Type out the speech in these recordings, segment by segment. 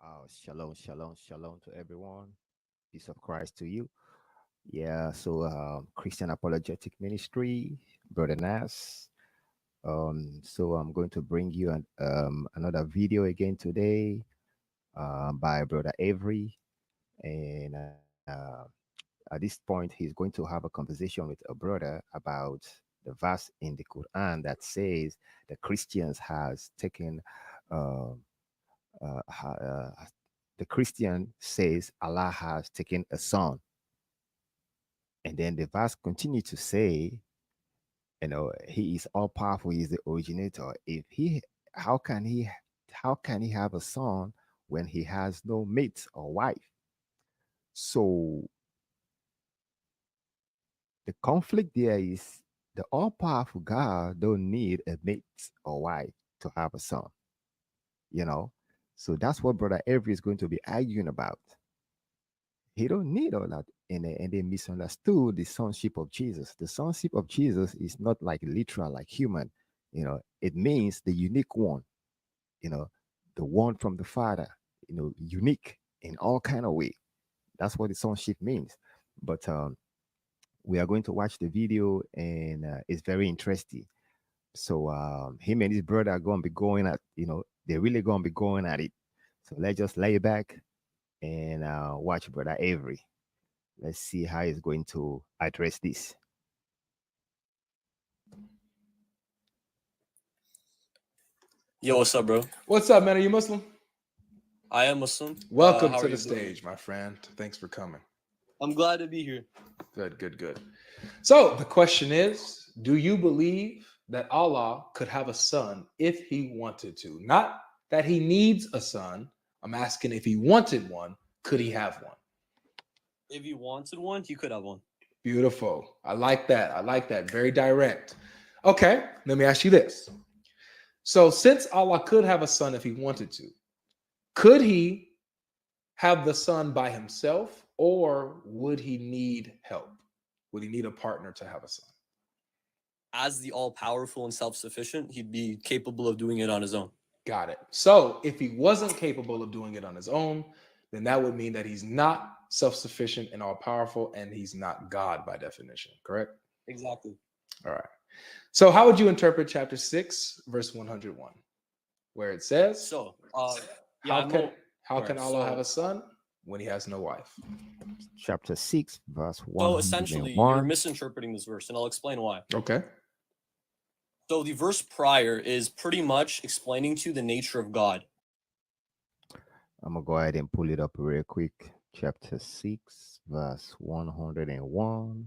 Shalom, shalom, shalom to everyone. Peace of Christ to you. Yeah, so Christian Apologetic Ministry, Brother Nas. So I'm going to bring you another video again today by Brother Avery. And at this point, he's going to have a conversation with a brother about the verse in the Quran that says the Christians has taken uh, the Christian says Allah has taken a son. And then the verse continues to say, he is all powerful, he is the originator. If he how can he how can he have a son when he has no mate or wife? So the conflict there is the all powerful God don't need a mate or wife to have a son, you know. So that's what Brother Avery is going to be arguing about. He don't need all that. And they misunderstood the sonship of Jesus. The sonship of Jesus is not like literal, like human. It means the unique one, you know, the one from the Father, unique in all kind of way. That's what the sonship means. But we are going to watch the video, and it's very interesting. So him and his brother are going to be going at, they're really going to be going at it. So let's just lay back and watch Brother Avery. Let's see how he's going to address this. Yo, what's up, bro? What's up, man? Are you Muslim? I am Muslim. Welcome how to are the you doing? stage, my friend. Thanks for coming. I'm glad to be here. Good. So the question is, do you believe that Allah could have a son if he wanted to? Not that he needs a son. I'm asking if he wanted one, could he have one? If you wanted one, you could have one. Beautiful. I like that. Very direct. Okay, let me ask you this. So since Allah could have a son if he wanted to, could he have the son by himself, or would he need help? Would he need a partner to have a son? As the all-powerful and self-sufficient, he'd be capable of doing it on his own. Got it. So if he wasn't capable of doing it on his own, then that would mean that he's not self-sufficient and all-powerful, and he's not God by definition, correct? Exactly. All right. So how would you interpret chapter 6, verse 101, where it says, So, how can Allah so, have a son when he has no wife? Chapter 6, verse So essentially, you're 101. misinterpreting this verse, and I'll explain why. Okay. So the verse prior is pretty much explaining to you the nature of God. I'm going to go ahead and pull it up real quick. Chapter 6, verse 101.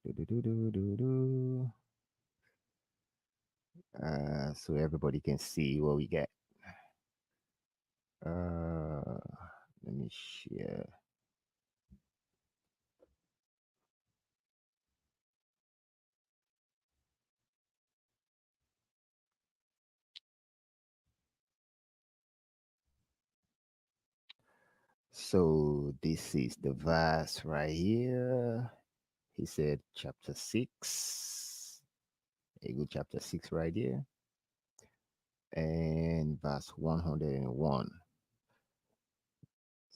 Do-do-do-do-do-do. So everybody can see what we get. Let me share. So this is the verse right here. He said chapter 6. A good chapter 6 right here. And verse 101.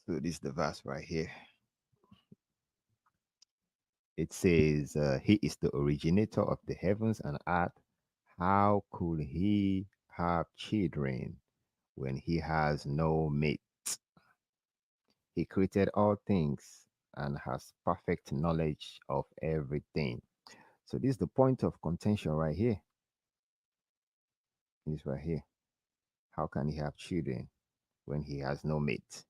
So this is the verse right here. It says, he is the originator of the heavens and earth. How could he have children when he has no mate? He created all things and has perfect knowledge of everything. So this is the point of contention right here. This right here. How can he have children when he has no mate?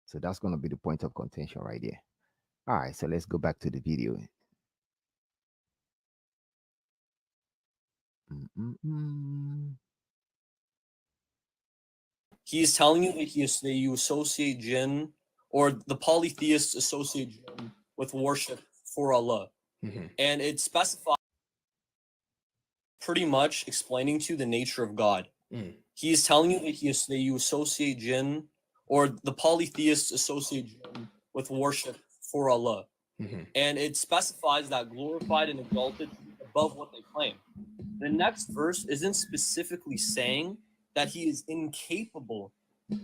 So that's going to be the point of contention right there. All right, so let's go back to the video. Mm-mm-mm. He is telling you that you associate jinn, or the polytheists associate jinn with worship for Allah. Mm-hmm. And it specifies pretty much explaining to you the nature of God. Mm. He is telling you that you associate jinn, or the polytheists associate jinn with worship for Allah. Mm-hmm. And it specifies that glorified and exalted above what they claim. The next verse isn't specifically saying that he is incapable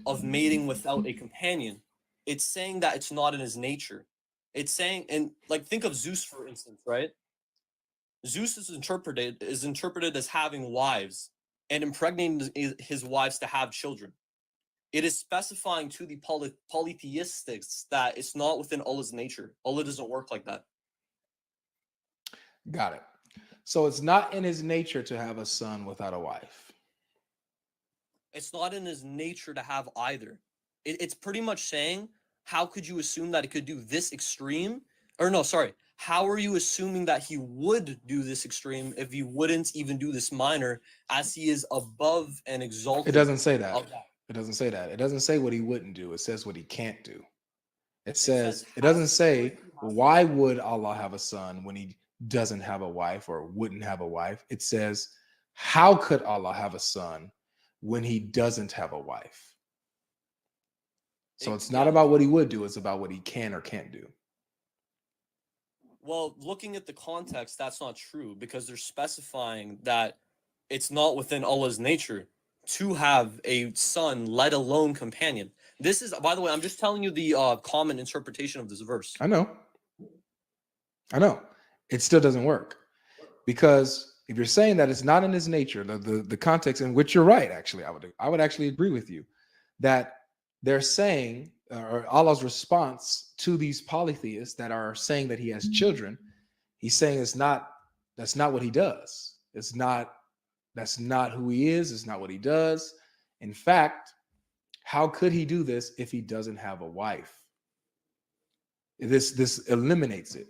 of mating without a companion. It's saying that it's not in his nature. It's saying, and like think of Zeus for instance, right? Zeus is interpreted as having wives and impregnating his wives to have children. It is specifying to the polytheistics that it's not within Allah's nature. Allah doesn't work like that. Got it. So it's not in his nature to have a son without a wife. It's not in his nature to have either. It's pretty much saying, how could you assume that it could do this extreme? Or no, sorry. How are you assuming that he would do this extreme if he wouldn't even do this minor, as he is above and exalted? It doesn't say that. of that? It doesn't say that. It doesn't say what he wouldn't do. It says what he can't do. It says says, it doesn't how say, would he have why would Allah have a son when he doesn't have a wife or wouldn't have a wife? It says, how could Allah have a son when he doesn't have a wife? So it's not Yeah. about what he would do, it's about what he can or can't do. Well, looking at the context, that's not true, because they're specifying that it's not within Allah's nature to have a son, let alone companion. This is, by the way, I'm just telling you the common interpretation of this verse. I know. It still doesn't work, because if you're saying that it's not in his nature, the context in which you're right, actually, I would actually agree with you that they're saying, or Allah's response to these polytheists that are saying that he has children, he's saying that's not what he does. That's not who he is. It's not what he does. In fact, how could he do this if he doesn't have a wife? This eliminates it.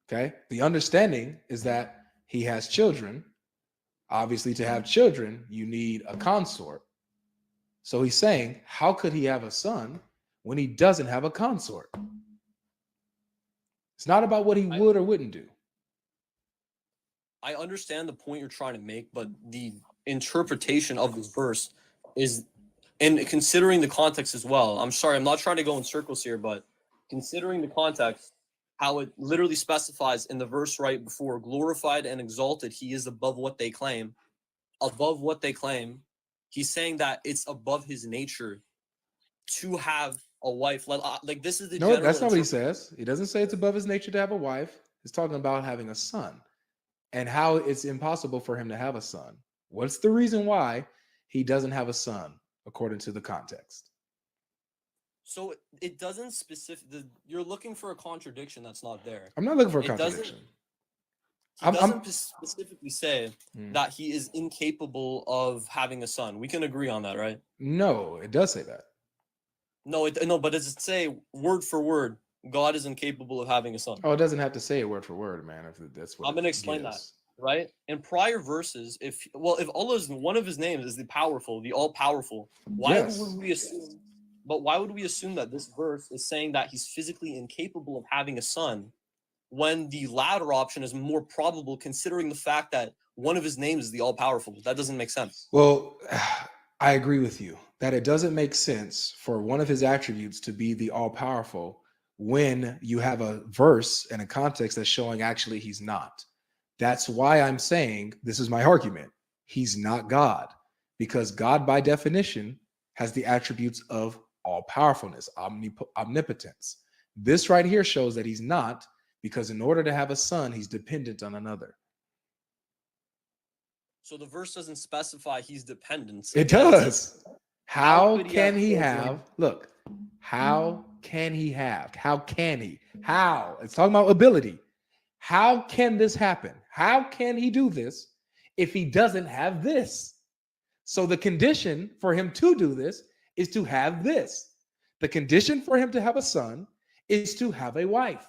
Okay. The understanding is that he has children. Obviously, to have children, you need a consort. So he's saying, how could he have a son when he doesn't have a consort? It's not about what he would or wouldn't do. I understand the point you're trying to make, but the interpretation of this verse is, and considering the context as well, I'm sorry, I'm not trying to go in circles here, but considering the context, how it literally specifies in the verse right before, glorified and exalted, he is above what they claim. Above what they claim, he's saying that it's above his nature to have a wife. Like this is the No, that's not what he says. He doesn't say it's above his nature to have a wife. He's talking about having a son and how it's impossible for him to have a son. What's the reason why he doesn't have a son, according to the context? So it doesn't you're looking for a contradiction that's not there. I'm not looking for a It contradiction. He doesn't specifically say that he is incapable of having a son. We can agree on that, right? No, it does say that. No, but does it say word for word, God is incapable of having a son? Oh, it doesn't have to say it word for word, man. If that's what I'm going to explain that, right? In prior verses, if Allah's one of his names is the powerful, the all-powerful, why would we assume? But why would we assume that this verse is saying that he's physically incapable of having a son, when the latter option is more probable, considering the fact that one of his names is the all-powerful? That doesn't make sense. Well, I agree with you that it doesn't make sense for one of his attributes to be the all-powerful when you have a verse and a context that's showing actually he's not. That's why I'm saying, this is my argument, he's not God, because God by definition has the attributes of all-powerfulness, omnipotence. This right here shows that he's not, because in order to have a son, he's dependent on another. So the verse doesn't specify he's dependent. It does. How can he have? Look, how can he have? How can he? How? It's talking about ability. How can this happen? How can he do this if he doesn't have this? So the condition for him to do this is to have this. The condition for him to have a son is to have a wife.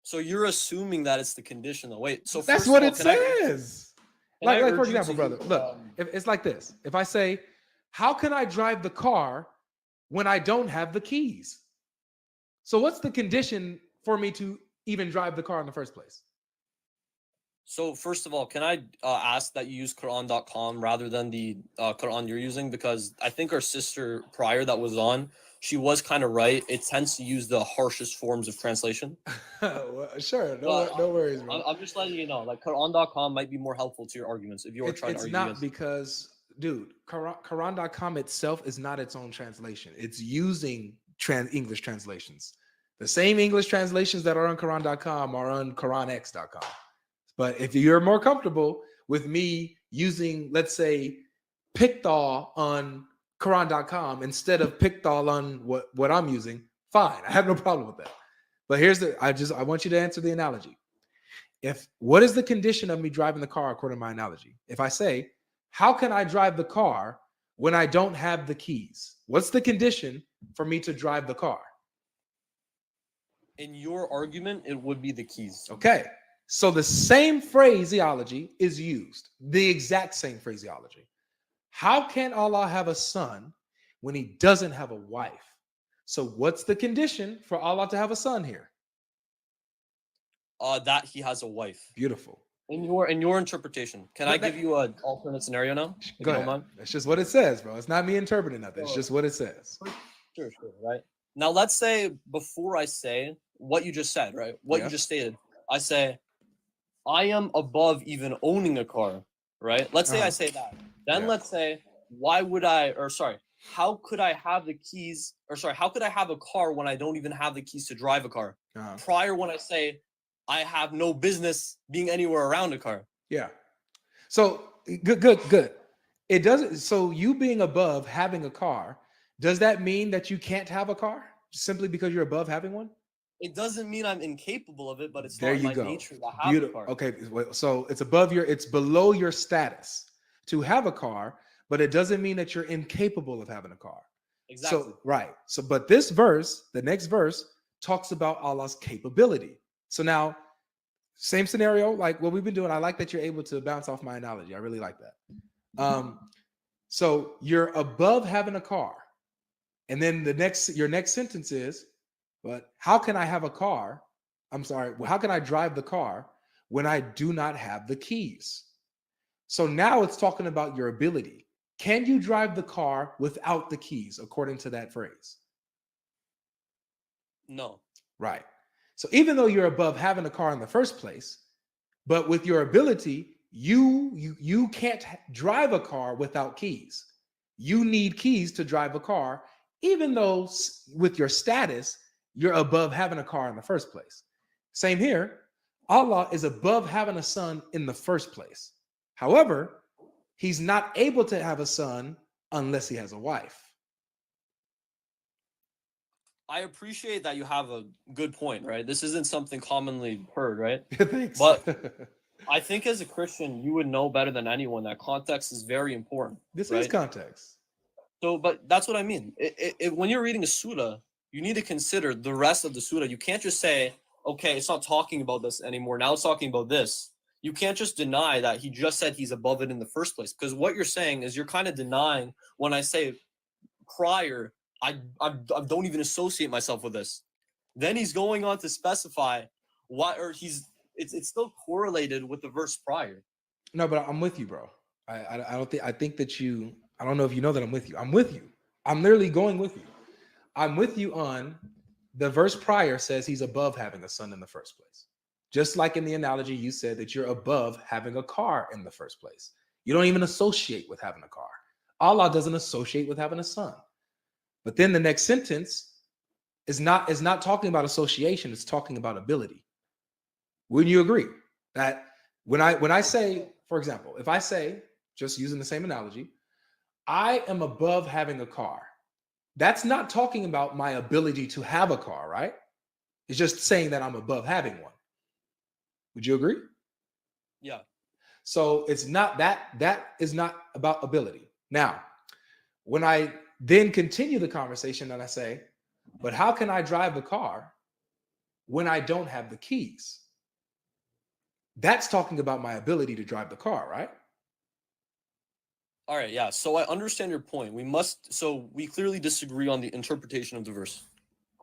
So you're assuming that it's the condition, though. Wait, so that's what it says. Like for example, brother, look, if it's like this. If I say, how can I drive the car when I don't have the keys? So what's the condition for me to even drive the car in the first place? So first of all, can I ask that you use Quran.com rather than the Quran you're using? Because I think our sister prior that was on, she was kind of right. It tends to use the harshest forms of translation. Well, sure, no worries, bro. I'm just letting you know, like Quran.com might be more helpful to your arguments if you are trying to argue. It's not because dude, Quran.com itself is not its own translation. It's using English translations. The same English translations that are on Quran.com are on Quranic.com. But if you're more comfortable with me using, let's say, Pictol on Quran.com instead of Pictol on what I'm using, fine. I have no problem with that. But I want you to answer the analogy. What is the condition of me driving the car according to my analogy? If I say, how can I drive the car when I don't have the keys? What's the condition for me to drive the car? In your argument, it would be the keys. Okay. So the same phraseology is used, the exact same phraseology. How can Allah have a son when he doesn't have a wife? So what's the condition for Allah to have a son here? That he has a wife. Beautiful. In your interpretation, can I give you an alternate scenario now? Go ahead. That's just what it says, bro. It's not me interpreting nothing. It's just what it says. Sure, right. Now let's say before I say what you just said, right? What you just stated, I say, I am above even owning a car, right? Let's say I say that. Then let's say, how could I have the keys? How could I have a car when I don't even have the keys to drive a car? Prior, when I say I have no business being anywhere around a car. Yeah. So good. It doesn't. So you being above having a car, does that mean that you can't have a car simply because you're above having one? It doesn't mean I'm incapable of it, but it's there not you my go. nature to have a car. Okay, so it's below your status to have a car, but it doesn't mean that you're incapable of having a car. Exactly. So right. So, but this verse, the next verse, talks about Allah's capability. So now, same scenario, like what we've been doing. I like that you're able to bounce off my analogy. I really like that. So you're above having a car, and then your next sentence is, but how can I have a car? I'm sorry. How can I drive the car when I do not have the keys? So now it's talking about your ability. Can you drive the car without the keys, according to that phrase? No. Right. So even though you're above having a car in the first place, but with your ability, you can't drive a car without keys. You need keys to drive a car, even though with your status, you're above having a car in the first place. Same here. Allah is above having a son in the first place. However, he's not able to have a son unless he has a wife. I appreciate that you have a good point, right? This isn't something commonly heard, right? Thanks. But I think as a Christian, you would know better than anyone that context is very important. This right? is context. So, but that's what I mean. When you're reading a surah, you need to consider the rest of the surah. You can't just say, okay, it's not talking about this anymore. Now it's talking about this. You can't just deny that he just said he's above it in the first place. Because what you're saying is you're kind of denying when I say prior, I don't even associate myself with this. Then he's going on to specify it's still correlated with the verse prior. No, but I'm with you, bro. I think that you, I don't know if you know that I'm with you. I'm with you. I'm literally going with you. I'm with you on the verse prior says he's above having a son in the first place. Just like in the analogy, you said that you're above having a car in the first place. You don't even associate with having a car. Allah doesn't associate with having a son. But then the next sentence is not talking about association, it's talking about ability. Wouldn't you agree that when I say, for example, if I say, just using the same analogy, I am above having a car, that's not talking about my ability to have a car, right? It's just saying that I'm above having one. Would you agree? Yeah. So it's not that is not about ability. Now, when I then continue the conversation and I say, but how can I drive the car when I don't have the keys? That's talking about my ability to drive the car, right? All right, yeah. So I understand your point. We clearly disagree on the interpretation of the verse.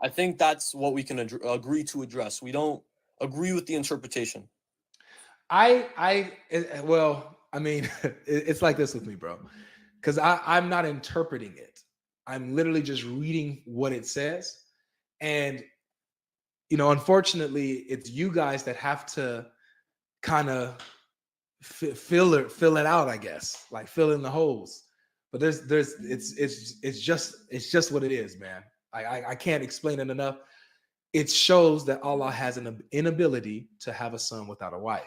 I think that's what we can agree to address. We don't agree with the interpretation. Well, I mean, it's like this with me, bro, because I'm not interpreting it. I'm literally just reading what it says. And, unfortunately, it's you guys that have to kind of fill it out, I guess, like fill in the holes. But it's just what it is, man. I can't explain it enough. It shows that Allah has an inability to have a son without a wife,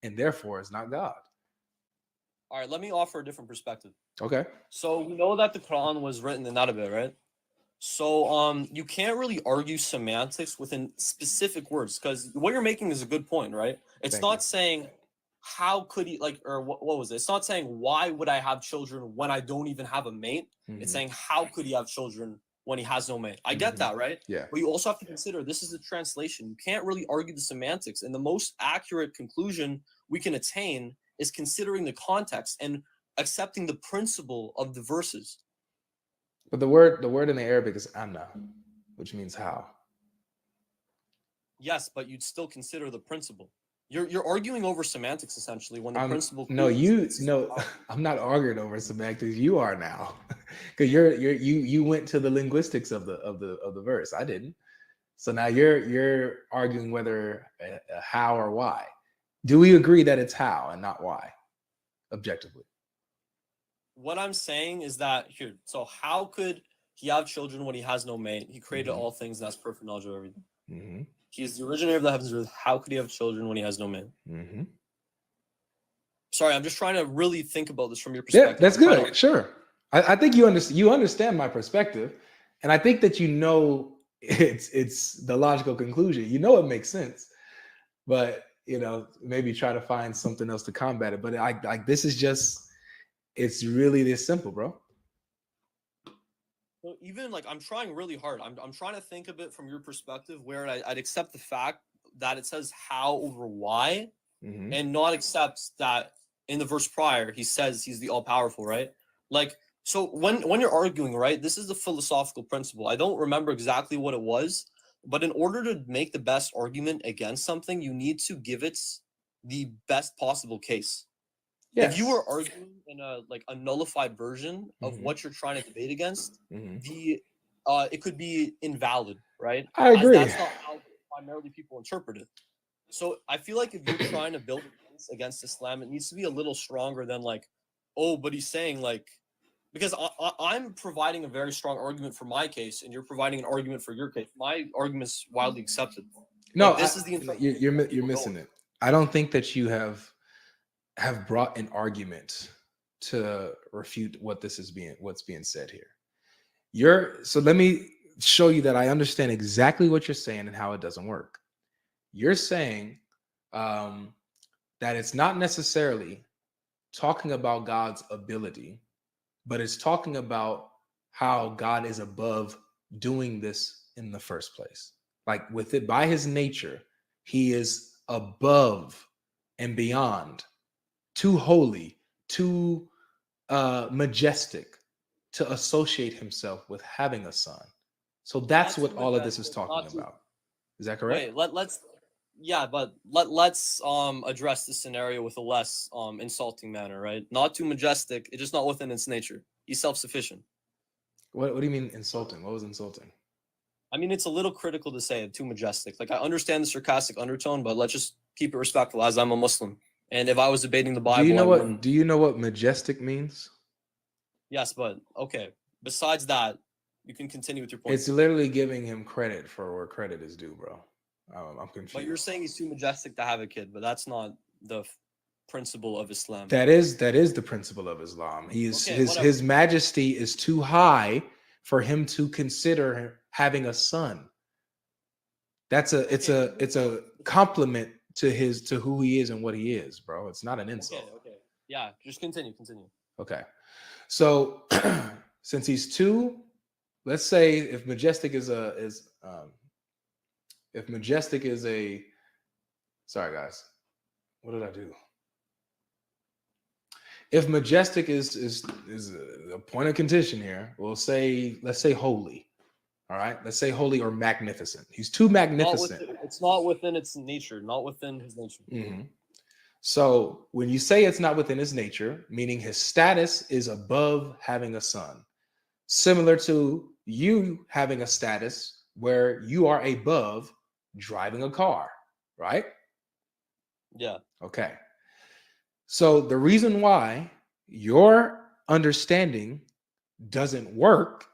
and therefore is not God. All right, let me offer a different perspective. Okay. So we know that the Quran was written in Arabic, right? So you can't really argue semantics within specific words, because what you're making is a good point, right? It's Thank not you. saying how could he, like, or what was it? It's not saying why would I have children when I don't even have a mate. It's Mhm. saying how could he have children when he has no mate. I get Mhm. that, right? Yeah. But you also have to consider this is a translation. You can't really argue the semantics, and the most accurate conclusion we can attain is considering the context and accepting the principle of the verses. But the word in the Arabic is anna, which means how. Yes, but you'd still consider the principle. You're arguing over semantics essentially when the principle. No, clearly I'm not arguing over semantics. You are now, because you went to the linguistics of the verse. I didn't. So now you're arguing whether how or why. Do we agree that it's how and not why, objectively? What I'm saying is that here. So how could he have children when he has no mate? He created all things and has perfect knowledge of everything. Mm-hmm. He is the originator of the heavens and earth. How could he have children when he has no mate? Mm-hmm. Sorry, I'm just trying to really think about this from your Yeah, perspective. that's I'm trying good. Sure. I think you understand my perspective, and I think that it's the logical conclusion. It makes sense, but maybe try to find something else to combat it. But this is just, it's really this simple, bro. So even like I'm trying really hard. I'm trying to think of it from your perspective, where I'd accept the fact that it says how over why, Mm-hmm. and not accept that in the verse prior he says he's the all powerful, right? Like, so when you're arguing, right, this is the philosophical principle. I don't remember exactly what it was, but in order to make the best argument against something, you need to give it the best possible case. Yes. If you were arguing in a nullified version of Mhm. what you're trying to debate against, Mhm. it could be invalid, right? I agree. As that's not how primarily people interpret it. So I feel like if you're trying to build a case against Islam, it needs to be a little stronger than like, oh, but he's saying like, because I'm providing a very strong argument for my case, and you're providing an argument for your case. My argument's widely accepted. No, Like, this is the interpretation you're that people go missing with. it. I don't think that you have brought an argument to refute what's being said here. So let me show you that I understand exactly what you're saying and how it doesn't work. You're saying that it's not necessarily talking about God's ability, but it's talking about how God is above doing this in the first place. Like, with it, by his nature, he is above and beyond, too holy, too majestic to associate himself with having a son. So that's Not what too all of this is majestic, talking not too. about. Is that correct? Wait, let's yeah, but let's address this scenario with a less insulting manner, right? Not too majestic. It's just not within its nature. He's self-sufficient. What do you mean insulting? What was insulting? I mean, it's a little critical to say it too majestic. Like, I understand the sarcastic undertone, but let's just keep it respectful, as I'm a Muslim. And if I was debating the Bible, I wouldn't. Do you know what majestic means? Yes, but okay. Besides that, you can continue with your point. It's literally giving him credit for where credit is due, bro. I'm confused. But you're saying he's too majestic to have a kid, but that's not the principle of Islam. That is the principle of Islam. He is Okay, his majesty is too high for him to consider having a son. It's a compliment to who he is and what he is, bro. It's not an insult. Okay. Yeah, just continue. Okay. So since he's two, let's say if majestic is sorry guys, what did I do? If majestic is a point of contention here, let's say holy. All right, let's say holy or magnificent. He's too magnificent. It's not within its nature, not within his nature. Mm-hmm. So when you say it's not within his nature, meaning his status is above having a son, similar to you having a status where you are above driving a car, right? Yeah. Okay. So the reason why your understanding doesn't work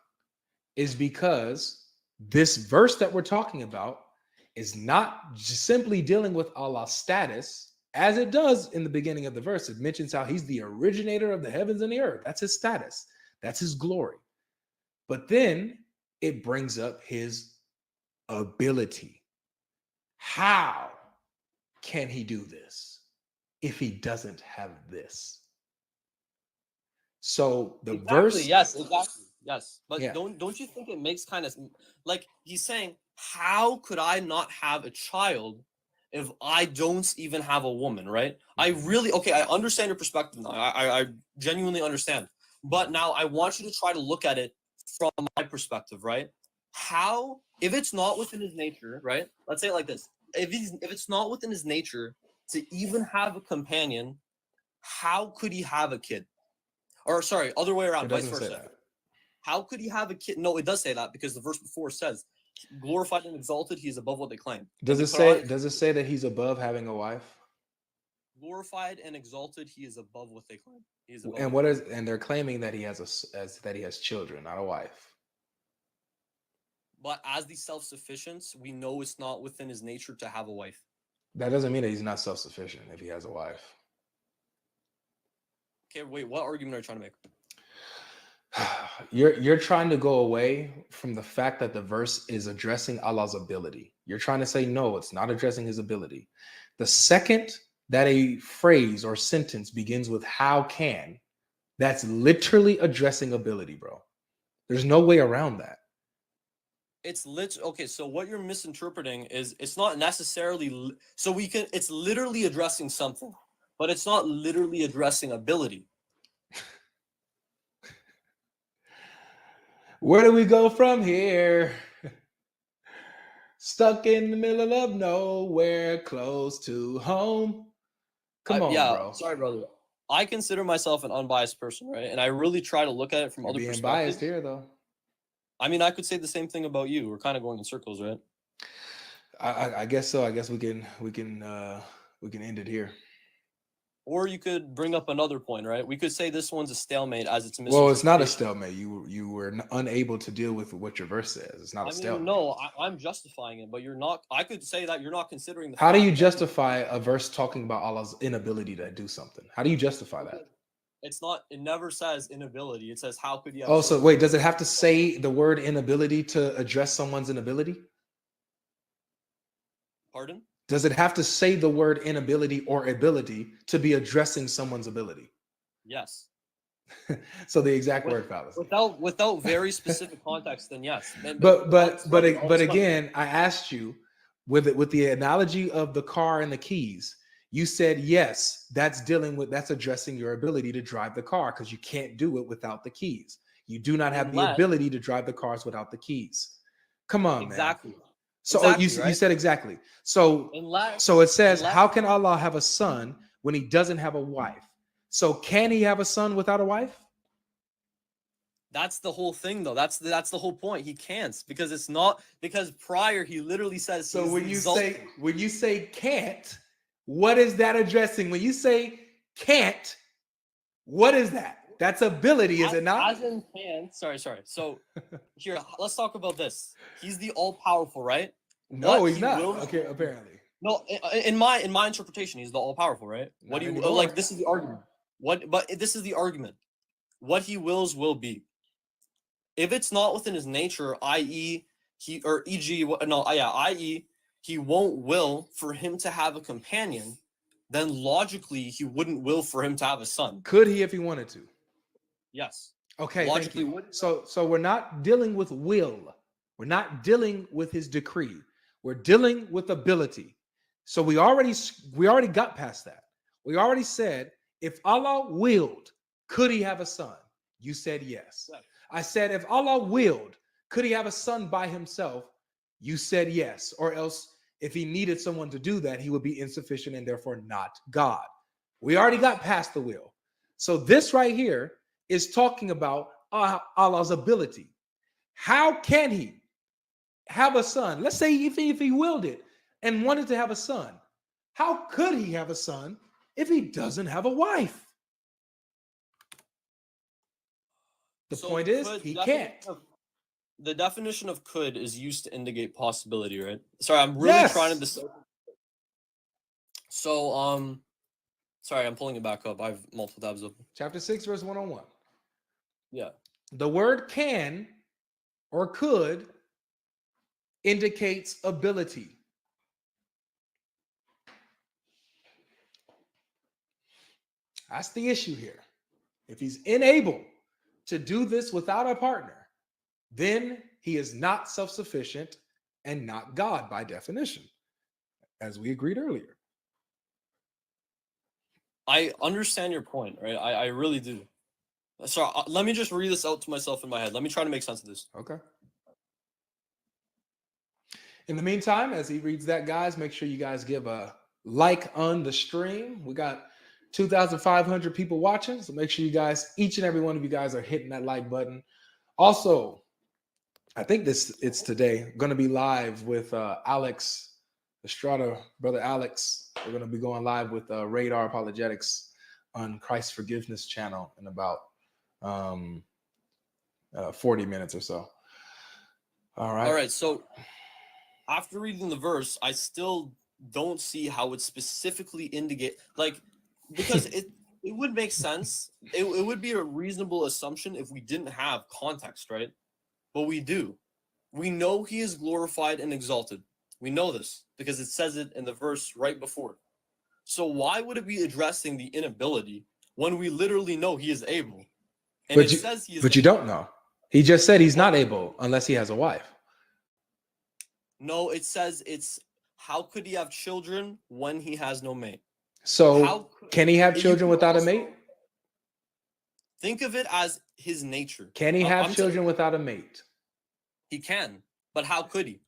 is because this verse that we're talking about is not just simply dealing with Allah's status, as it does in the beginning of the verse. It mentions how he's the originator of the heavens and the earth. That's his status. That's his glory. But then it brings up his ability. How can he do this if he doesn't have this? So the verse, yes, exactly, yes. But yeah, don't you think it makes kind of like he's saying, how could I not have a child if I don't even have a woman, right? I really okay. I understand your perspective now. I genuinely understand. But now I want you to try to look at it from my perspective, right? How if it's not within his nature, right? Let's say it like this: if it's not within his nature to even have a companion, how could he have a kid? Or sorry, other way around, it vice doesn't say versa. that. How could he have a kid? No, it does say that because the verse before says, "Glorified and exalted, he is above what they claim." Does In the it say? Quran, Does it say that he's above having a wife? glorified and exalted, he is above what they claim. He is above And what what they is? claim. And they're claiming that he has that he has children, not a wife. But as the self-sufficient, we know it's not within his nature to have a wife. That doesn't mean that he's not self-sufficient if he has a wife. Okay, wait, what argument are you trying to make? You're trying to go away from the fact that the verse is addressing Allah's ability. You're trying to say no, it's not addressing his ability. The second that a phrase or sentence begins with how can, that's literally addressing ability, bro. There's no way around that. It's okay. So what you're misinterpreting is it's not necessarily so we can. It's literally addressing something, but it's not literally addressing ability. Where do we go from here? Stuck in the middle of nowhere, close to home. Come on, Yeah, bro. sorry, brother. I consider myself an unbiased person, right? And I really try to look at it from You're other being perspectives. biased here, though. I mean, I could say the same thing about you. We're kind of going in circles, right? I guess so. I guess we can end it here. Or you could bring up another point, right? We could say this one's a stalemate as it's a Well, it's not a misinterpretation. stalemate. You were unable to deal with what your verse says. It's not a I stalemate. mean, no, I'm justifying it, but you're not. I could say that you're not considering the How do fact you that justify a verse talking about Allah's inability to do something? How do you justify that? it's not. It never says inability. It says how could you have Oh, a so son? wait, does it have to say the word inability to address someone's inability? Pardon? Does it have to say the word inability or ability to be addressing someone's ability? Yes. So the exact With, word fallacy. without very specific context, then yes. But again, I asked you with the analogy of the car and the keys. You said yes, that's addressing your ability to drive the car because you can't do it without the keys. You do not have the ability to drive the cars without the keys. Come on, exactly. man. So exactly, you said exactly. So it says, how can Allah have a son when he doesn't have a wife? So can he have a son without a wife? That's the whole thing, though. That's the whole point. He can't because it's not because prior he literally says. So when you say can't, what is that addressing? When you say can't, what is that? That's ability, is it not? As in can. Sorry. So here, let's talk about this. He's the all powerful, right? No, he's not. Okay, apparently. No, in my interpretation, he's the all powerful, right? What do you like? This is the argument. But this is the argument. What he wills will be. If it's not within his nature, i.e., i.e., he won't will for him to have a companion, then logically he wouldn't will for him to have a son. Could he if he wanted to? Yes. Okay, logically thank you. So we're not dealing with will. We're not dealing with his decree. We're dealing with ability. So we already got past that. We already said if Allah willed, could he have a son? You said yes. Right. I said if Allah willed, could he have a son by himself? You said yes. Or else if he needed someone to do that, he would be insufficient and therefore not God. We already got past the will. So this right here is talking about Allah's ability. How can he have a son? Let's say if he willed it and wanted to have a son, how could he have a son if he doesn't have a wife? The So point is, could he definition can't. of- The definition of could is used to indicate possibility, right? Sorry, I'm really trying to Yes. decide. So, sorry, I'm pulling it back up. I have multiple tabs open. Chapter 6, verse 101. Yeah. The word can or could indicates ability. That's the issue here. If he's unable to do this without a partner, then he is not self-sufficient and not God by definition, as we agreed earlier. I understand your point, right? I really do. So let me just read this out to myself in my head. Let me try to make sense of this. Okay. In the meantime, as he reads that, guys, make sure you guys give a like on the stream. We got 2,500 people watching, so make sure you guys, each and every one of you guys, are hitting that like button. Also, I think it's today going to be live with Alex Estrada, brother Alex. We're going to be going live with Radar Apologetics on Christ Forgiveness channel in about 40 minutes or so. All right. All right. So after reading the verse, I still don't see how it specifically indicate because it would make sense. It would be a reasonable assumption if we didn't have context, right? But we do. We know he is glorified and exalted. We know this because it says it in the verse right before. So why would it be addressing the inability when we literally know he is able? And But it you, says he is but you able. don't know. He just said he's not able unless he has a wife. No, it says it's how could he have children when he has no mate? So can he have You children can without a also mate? think of it as his nature. Can he have I'm children saying without a mate? he can, but how could he?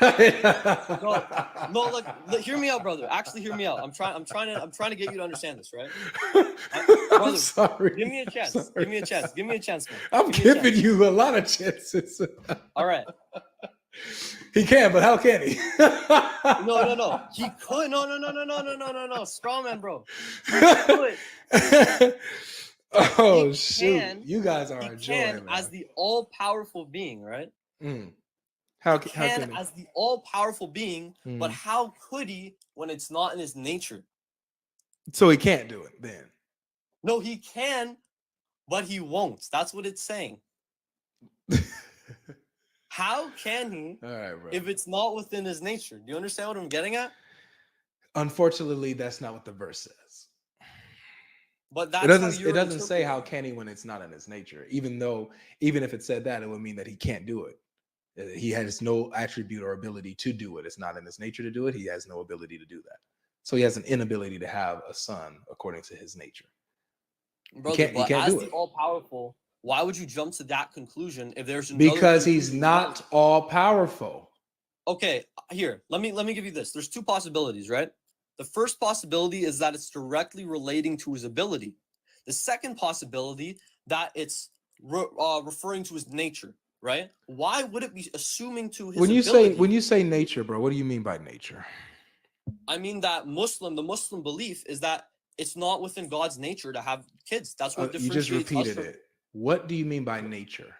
No, No, hear me out, brother. Actually, hear me out. I'm trying to get you to understand this, right? I'm sorry. Give me a chance. Sorry. Give me a chance. Give me a chance, man. I'm Give me a giving chance. you a lot of chances. All right. He can, but how can he? No. He could. No. Straw man, bro. He could. Oh He shoot! can- You guys are He enjoying, can, man. as the all-powerful being, right? How Can can he? as the all-powerful being, but Mm. how could he when it's not in his nature? So he can't do it then. No, he can, but he won't. That's what it's saying. How can he All right, bro. if it's not within his nature? Do you understand what I'm getting at? Unfortunately, that's not what the verse says. But that's It how doesn't. you're It doesn't say interpreting how it. can he when it's not in his nature. Even if it said that, it would mean that he can't do it. He has no attribute or ability to do it. It's not in his nature to do it. He has no ability to do that. So he has an inability to have a son according to his nature. Brother, He but can't as do the it all-powerful, why would you jump to that conclusion if there's another because he's conclusion not all powerful. Okay, here, let me give you this. There's two possibilities, right? The first possibility is that it's directly relating to his ability. The second possibility that it's referring to his nature, right? Why would it be assuming to his When you say nature, bro, what do you mean by nature? I mean that the Muslim belief is that it's not within God's nature to have kids. That's what You just differentiates us repeated from. it. What do you mean by nature?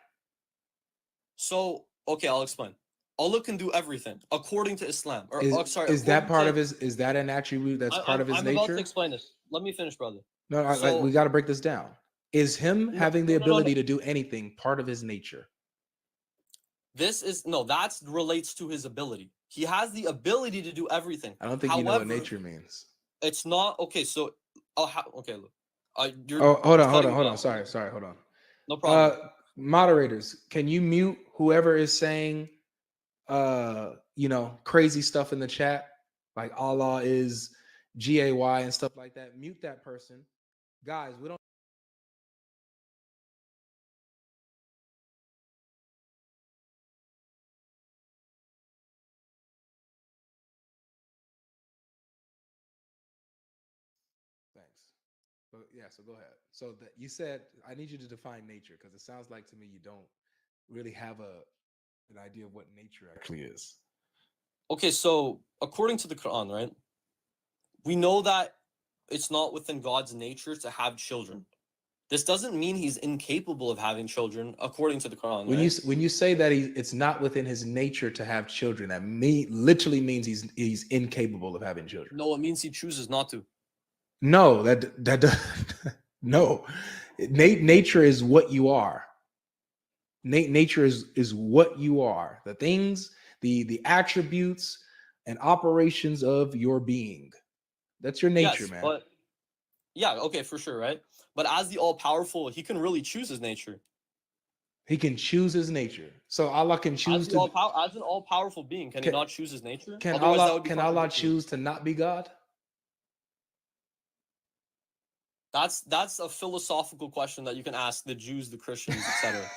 So, okay, I'll explain. Allah can do everything according to Islam. Is that part of his? Is that an attribute that's part of his I'm nature? about to explain this. Let me finish, brother. No, So- we got to break this down. Is him having the no. ability to do anything part of his nature? That relates to his ability. He has the ability to do everything. I don't think you know what nature means. It's not okay. So, okay, look. Hold on. Sorry, hold on. No problem. Moderators, can you mute whoever is saying crazy stuff in the chat, like Allah is GAY and stuff like that? Mute that person. Guys, we don't. Thanks. But yeah, so go ahead. So that you said I need you to define nature because it sounds like to me you don't really have an idea of what nature actually is. Okay, so according to the Quran, right? We know that it's not within God's nature to have children. This doesn't mean he's incapable of having children, according to the Quran, right? When you say that it's not within his nature to have children, that literally means he's incapable of having children. No, it means he chooses not to. No, no. Nature is what you are. Nature is what you are. The things, the attributes and operations of your being. That's your nature, Yes, man. but yeah, okay, for sure, right? But as the all-powerful, he can really choose his nature. He can choose his nature. So Allah can choose to As an all-powerful being, can he can, not choose his nature? can Otherwise, that Allah would be can Allah contradictory. choose to not be God? That's a philosophical question that you can ask the Jews, the Christians, etc.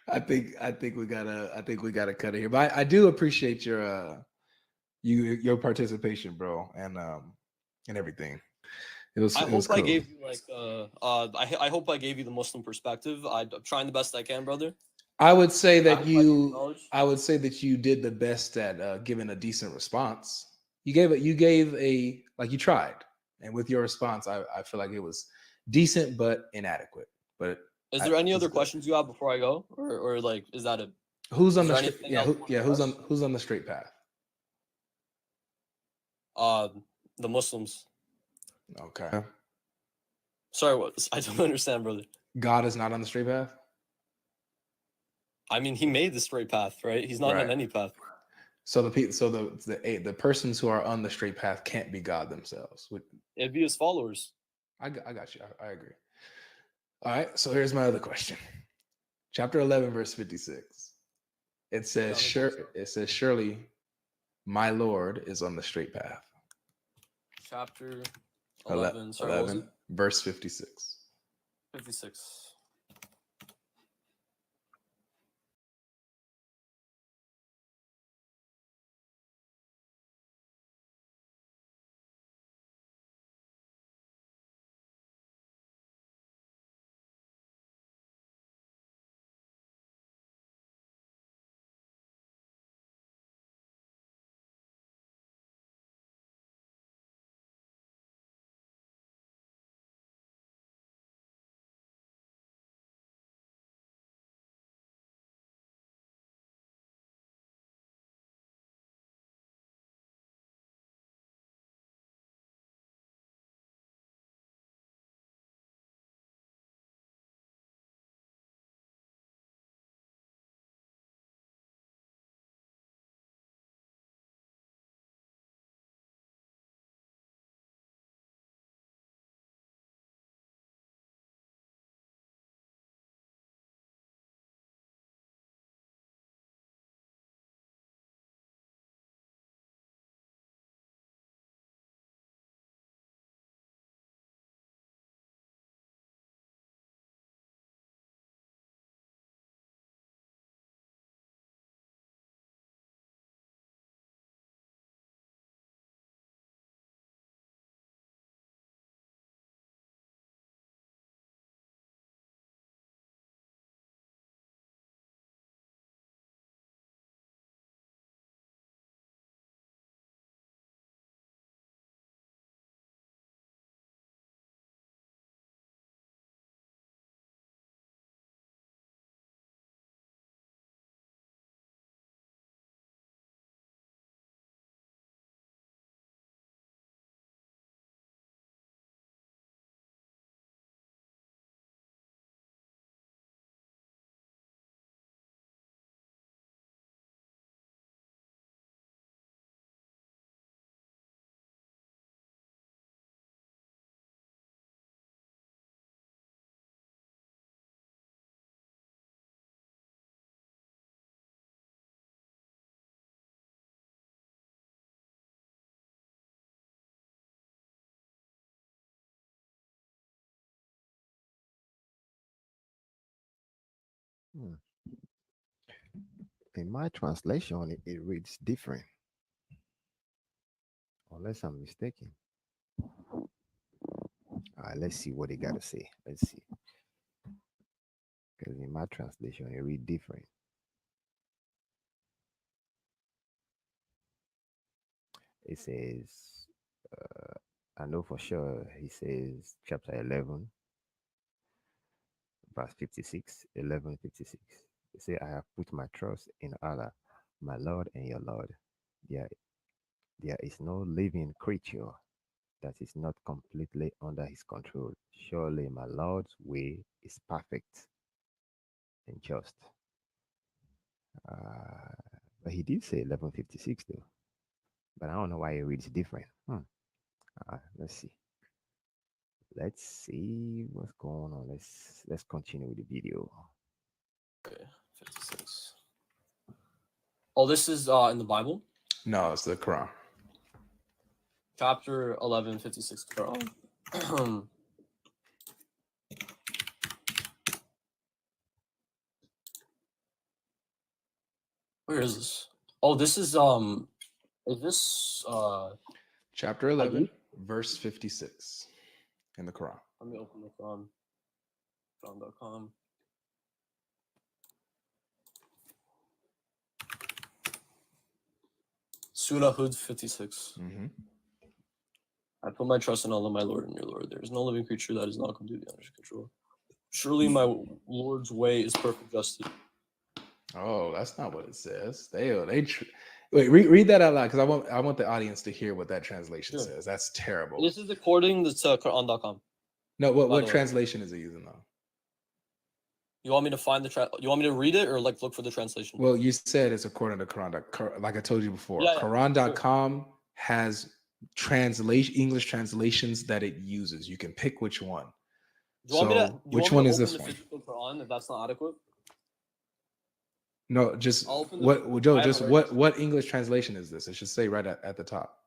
I think we gotta cut it here. But I do appreciate your participation, bro, and everything. It was I it was hope I cool. gave you I hope I gave you the Muslim perspective. I'm trying the best I can, brother. I would say I that hope I gave you you knowledge. I would say that you did the best at giving a decent response. You gave a like you tried, and with your response, I feel like it was decent but inadequate. But Is there any it's other good. questions you have before I go, or like is that it? Who's on Is the there straight? anything Yeah, else you want to who's on the straight path? address? The Muslims. Okay, Sorry, what? I don't understand, brother. God is not on the straight path, I mean, he made the straight path, right? He's not right? on any path. So the people, so the persons who are on the straight path can't be God themselves. It'd be his followers. I got you. I agree. All right. So here's my other question. Chapter 11, verse 56. It says, surely my Lord is on the straight path. Chapter 11. Sorry, what was it? Verse 56. 56. Hmm. In my translation, it reads different, unless I'm mistaken. All right, let's see what they got to say. Let's see. Because in my translation, it reads different. It says, I know for sure he says chapter 11, verse 56, 11:56. He say, I have put my trust in Allah, my Lord and your Lord. There, there is no living creature that is not completely under his control. Surely my Lord's way is perfect and just. Uh, but he did say 11:56 though. But I don't know why he reads different. Let's see. Let's see what's going on. Let's continue with the video. Okay, 56. Oh, this is in the Bible, No, it's the Quran. chapter 11, 56. Where is this? Oh, this is this Chapter 11, Hadith? verse 56 in the Quran. Let me open the Quran.com. Surah Hud 56. Mm-hmm. I put my trust in Allah, my Lord and your Lord. There is no living creature that is not completely under his control. Surely my Lord's way is perfect justice. Oh, that's not what it says. Wait, read that out loud because I want the audience to hear what that translation Sure. says. That's terrible. This is according to Quran.com. No, by what the way. translation is it using though? You want me to find you want me to read it or like look for the translation? Well, you said it's according to Quran. Like I told you before, Yeah, Quran.com has English translations that it uses. You can pick which one. Do you want me to, which one is this the one? physical Quran if that's not adequate? No, just I'll open the- what Joe, I have just it right what English translation is this? It should say right at the top.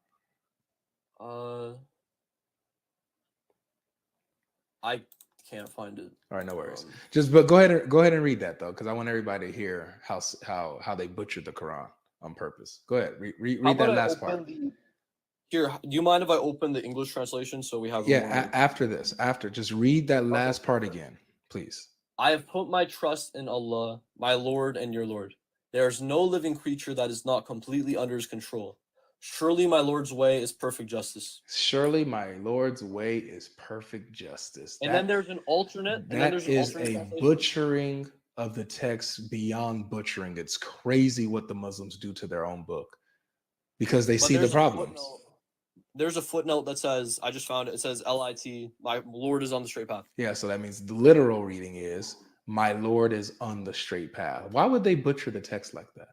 I can't find it. All right, no worries. But go ahead and read that though, because I want everybody to hear how they butchered the Quran on purpose. Go ahead, read that last part. Here, do you mind if I open the English translation so we have? Yeah, after just read that last part again, please. I have put my trust in Allah, my Lord and your Lord. There is no living creature that is not completely under his control. Surely my Lord's way is perfect justice. Surely my Lord's way is perfect justice. And then there's an alternate. That is a butchering of the text beyond butchering. It's crazy what the Muslims do to their own book because they see the problems. There's a footnote that says, I just found it. It says, LIT, my Lord is on the straight path. Yeah, so that means the literal reading is, my Lord is on the straight path. Why would they butcher the text like that?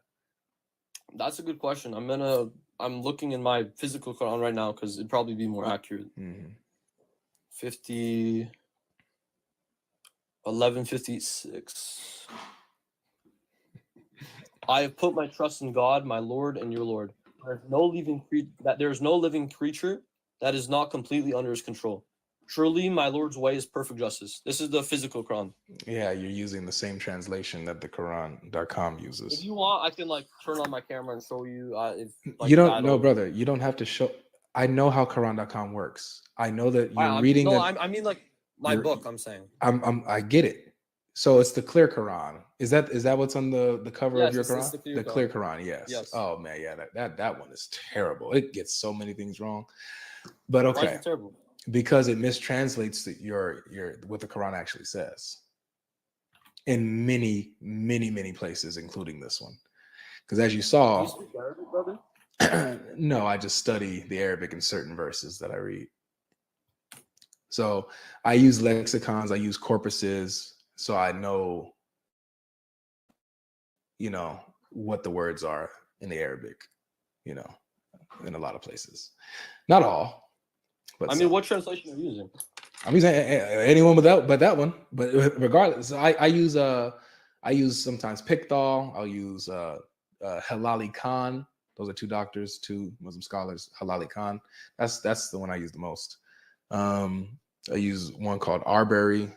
That's a good question. I'm looking in my physical Quran right now because it'd probably be more accurate. 11:56. I have put my trust in God, my Lord and your Lord. There is no living creature that is not completely under his control. Surely my Lord's way is perfect justice. This is the physical Quran. Yeah, you're using the same translation that the Quran.com uses. If you want, I can like turn on my camera and show you. You don't know, brother. You don't have to show. I know how Quran.com works. I know that you're reading. I mean, like my book. I'm saying. I get it. So it's the clear Quran. Is that what's on the cover of your Quran? The clear Quran. Yes. Oh man, yeah. That one is terrible. It gets so many things wrong. But okay. Why is it terrible? Because it mistranslates your what the Quran actually says in many places, including this one. Because as you saw, do you speak Arabic, brother? No, I just study the Arabic in certain verses that I read. So I use lexicons, I use corpuses, so I know, what the words are in the Arabic, in a lot of places. Not all, but I mean, what translation are you using? I'm using anyone but that one. But regardless, I use sometimes Pickthall. I'll use Halali Khan. Those are two doctors, two Muslim scholars. Halali Khan. That's the one I use the most. I use one called Arbery.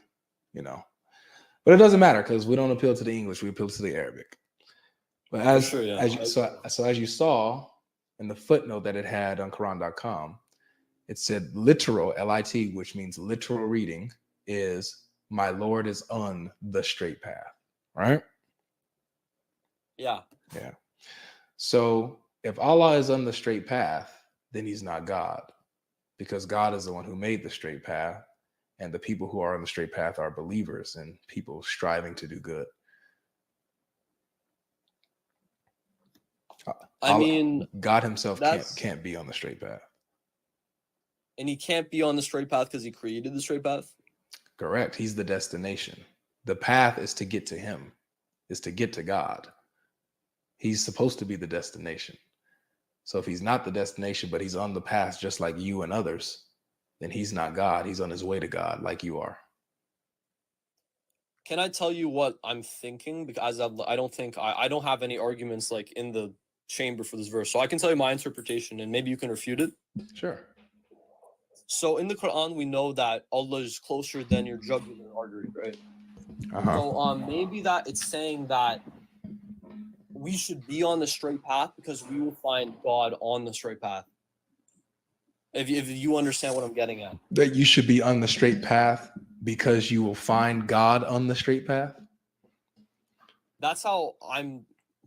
But it doesn't matter because we don't appeal to the English. We appeal to the Arabic. But as you saw in the footnote that it had on Quran.com, it said literal, LIT, which means literal reading, is my Lord is on the straight path, right? Yeah. So if Allah is on the straight path, then he's not God. because God is the one who made the straight path, and the people who are on the straight path are believers and people striving to do good. I mean, God himself that's can't be on the straight path. and he can't be on the straight path because he created the straight path. Correct. He's the destination. The path is to get to him, is to get to God. He's supposed to be the destination. So if he's not the destination, but he's on the path just like you and others, then he's not God. He's on his way to God like you are. Can I tell you what I'm thinking? Because I don't think I don't have any arguments like in the chamber for this verse. So I can tell you my interpretation and maybe you can refute it. Sure. So in the Quran, we know that Allah is closer than your jugular artery, right? Uh-huh. So maybe that it's saying that we should be on the straight path because we will find God on the straight path. If you understand what I'm getting at. That you should be on the straight path because you will find God on the straight path? That's how I'm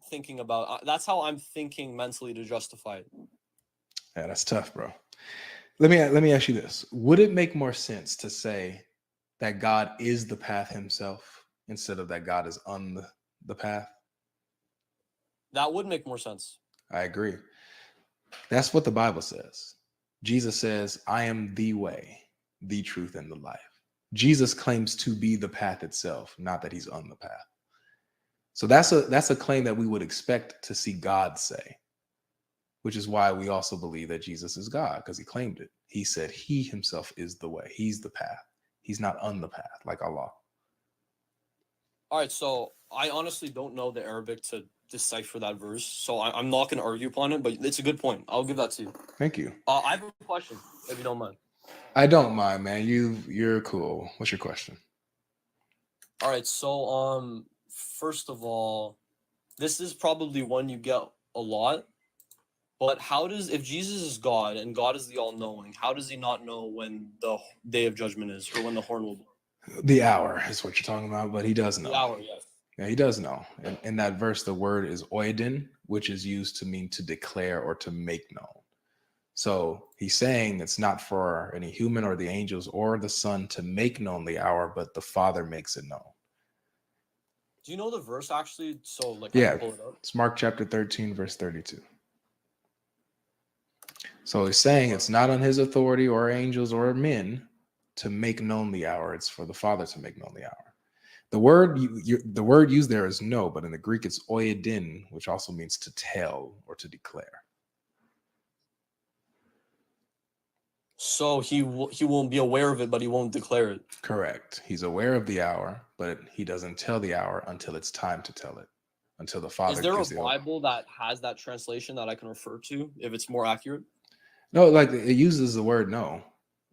thinking about. That's how I'm thinking mentally to justify it. Yeah, that's tough, bro. Let me ask you this. Would it make more sense to say that God is the path himself instead of that God is on the path? That would make more sense. I agree. That's what the Bible says. Jesus says, I am the way, the truth, and the life. Jesus claims to be the path itself, not that he's on the path. So that's a claim that we would expect to see God say, which is why we also believe that Jesus is God, because he claimed it. He said he himself is the way. He's the path. He's not on the path like Allah. All right, so I honestly don't know the Arabic to decipher that verse, so I'm not going to argue upon it, but it's a good point. I'll give that to you. Thank you. I have a question, if you don't mind. I don't mind, man. You're cool. What's your question? All right, so first of all, this is probably one you get a lot, but if Jesus is God and God is the all-knowing, how does he not know when the day of judgment is or when the horn will blow? The hour is what you're talking about, but he does know. The hour, yes. Yeah, he does know. In that verse, the word is oidin, which is used to mean to declare or to make known. So he's saying it's not for any human or the angels or the Son to make known the hour, but the Father makes it known. Do you know the verse actually? So like, yeah, I can pull it up. It's Mark chapter 13, verse 32. So he's saying it's not on his authority or angels or men to make known the hour. It's for the Father to make known the hour. The word used there is no, but in the Greek it's oidin, which also means to tell or to declare. So he won't be aware of it, but he won't declare it. Correct. He's aware of the hour, but he doesn't tell the hour until it's time to tell it, until the Father. Is there a Bible that has that translation that I can refer to if it's more accurate? No, like it uses the word no,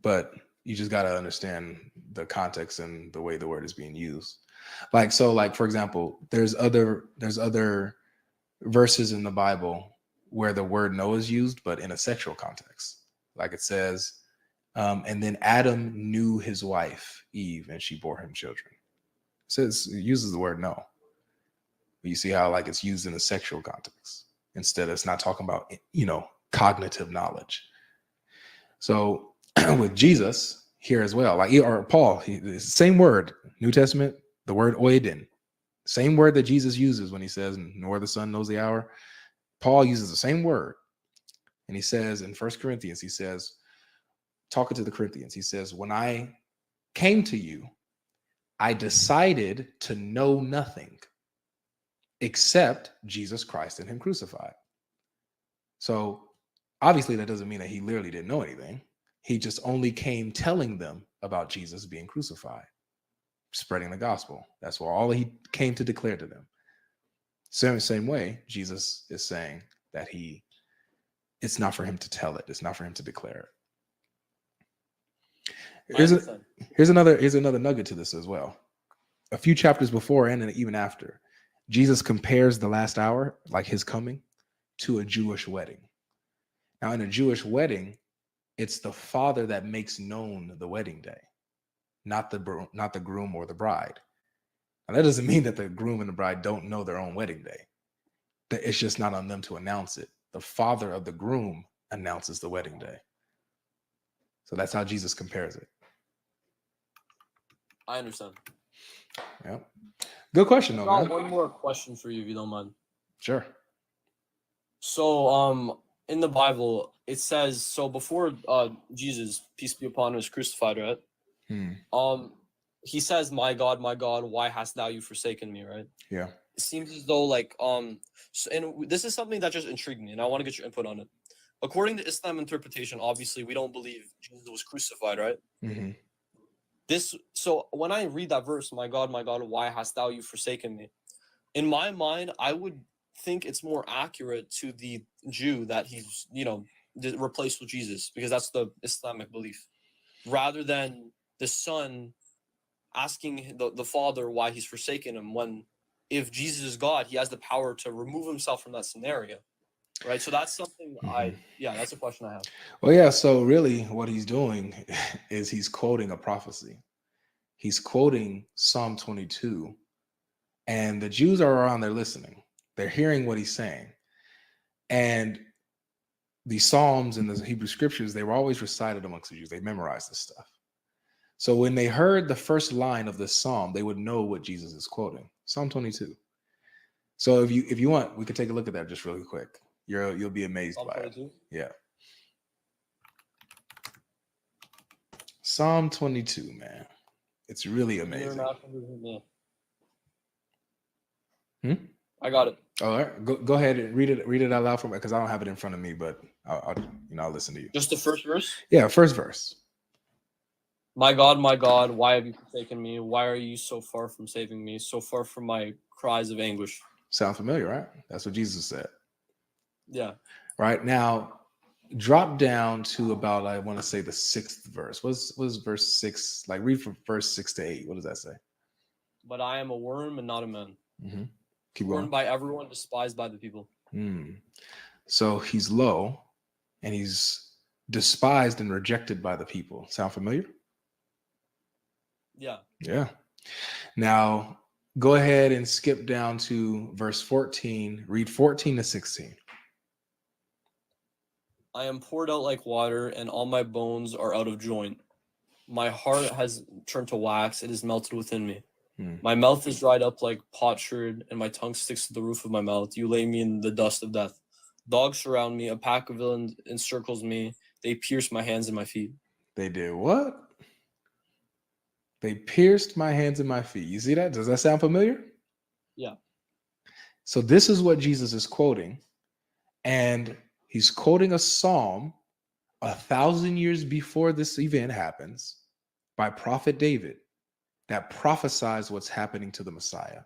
but you just got to understand the context and the way the word is being used. Like, for example, there's other verses in the Bible where the word no is used, but in a sexual context. Like it says, and then Adam knew his wife, Eve, and she bore him children. It uses the word no. But you see how like it's used in a sexual context. Instead, it's not talking about, cognitive knowledge. So with Jesus here as well, like or Paul, same word, New Testament, the word oidin, same word that Jesus uses when he says, nor the Son knows the hour. Paul uses the same word. And he says in 1 Corinthians, he says, talking to the Corinthians, he says, when I came to you, I decided to know nothing except Jesus Christ and him crucified. So obviously that doesn't mean that he literally didn't know anything. He just only came telling them about Jesus being crucified, spreading the gospel. That's all he came to declare to them. Same way, Jesus is saying that it's not for him to tell it. It's not for him to declare it. Here's another nugget to this as well. A few chapters before and even after, Jesus compares the last hour, like his coming, to a Jewish wedding. Now, in a Jewish wedding, it's the father that makes known the wedding day, not the groom or the bride. Now, that doesn't mean that the groom and the bride don't know their own wedding day. It's just not on them to announce it. The father of the groom announces the wedding day. So that's how Jesus compares it. I understand. Yeah. Good question, though, Got man. one more question for you, if you don't mind. Sure. So, in the Bible, it says, so before Jesus, peace be upon him, is crucified, right? He says, my God, why hast thou you forsaken me?" Right? Yeah. It seems as though so, and this is something that just intrigued me, and I want to get your input on it. According to Islam interpretation, obviously we don't believe Jesus was crucified, right? Mm-hmm. So when I read that verse, my God, why hast thou you forsaken me? In my mind, I would think it's more accurate to the Jew that he's, replaced with Jesus, because that's the Islamic belief, rather than the son asking the father why he's forsaken him, when if Jesus is God, he has the power to remove himself from that scenario. Right. So that's something that's a question I have. Well, yeah. So really what he's doing is he's quoting a prophecy. He's quoting Psalm 22, and the Jews are around there listening. They're hearing what he's saying. And the Psalms and the Hebrew scriptures, they were always recited amongst the Jews. They memorized this stuff. So when they heard the first line of this psalm, they would know what Jesus is quoting. Psalm 22. So if you want, we could take a look at that just really quick. You'll be amazed by it. Yeah. Psalm 22, man. It's really amazing. I got it. All right. Go ahead and read it out loud for me, because I don't have it in front of me, but I'll listen to you. Just the first verse? Yeah, first verse. My God, why have you forsaken me? Why are you so far from saving me, so far from my cries of anguish? Sound familiar, right? That's what Jesus said. Yeah. Right now, drop down to about, I want to say, the 6th verse. What's verse 6? Like, read from verse 6 to 8. What does that say? But I am a worm and not a man. Mm-hmm. Keep Born going. by everyone, despised by the people. So he's low, and he's despised and rejected by the people. Sound familiar? Yeah. Yeah. Now, go ahead and skip down to verse 14. Read 14 to 16. I am poured out like water, and all my bones are out of joint. My heart has turned to wax. It is melted within me. My mouth is dried up like potsherd, and my tongue sticks to the roof of my mouth. You lay me in the dust of death. Dogs surround me. A pack of villains encircles me. They pierce my hands and my feet. They did what? They pierced my hands and my feet. You see that? Does that sound familiar? Yeah. So this is what Jesus is quoting. And he's quoting a psalm 1,000 years before this event happens by prophet David that prophesies what's happening to the Messiah.